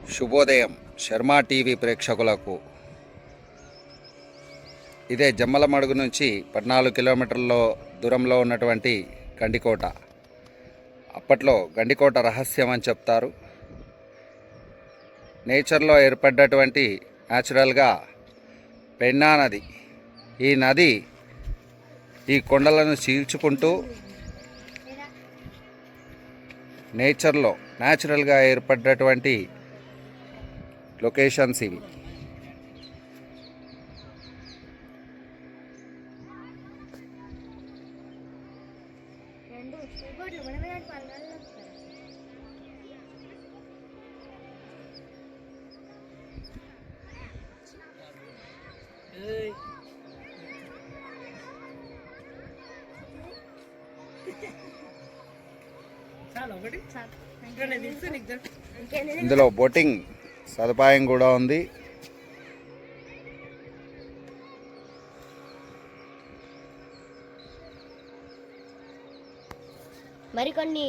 శుభోదయం శర్మ టీవీ ప్రేక్షకులకు. ఇదే జమ్మలమడుగు నుంచి 14 కిలోమీటర్ల దూరంలో ఉన్నటువంటి గండికోట. అప్పట్లో గండికోట రహస్యం అని చెప్తారు. నేచర్లో ఏర్పడ్డటువంటి న్యాచురల్గా పెన్నా నది. ఈ నది ఈ కొండలను చీల్చుకుంటూ నేచర్లో న్యాచురల్గా ఏర్పడ్డటువంటి లొకేషన్స్ ఇవి. ఇందులో బోటింగ్ సదుపాయం కూడా ఉంది. మరికొన్ని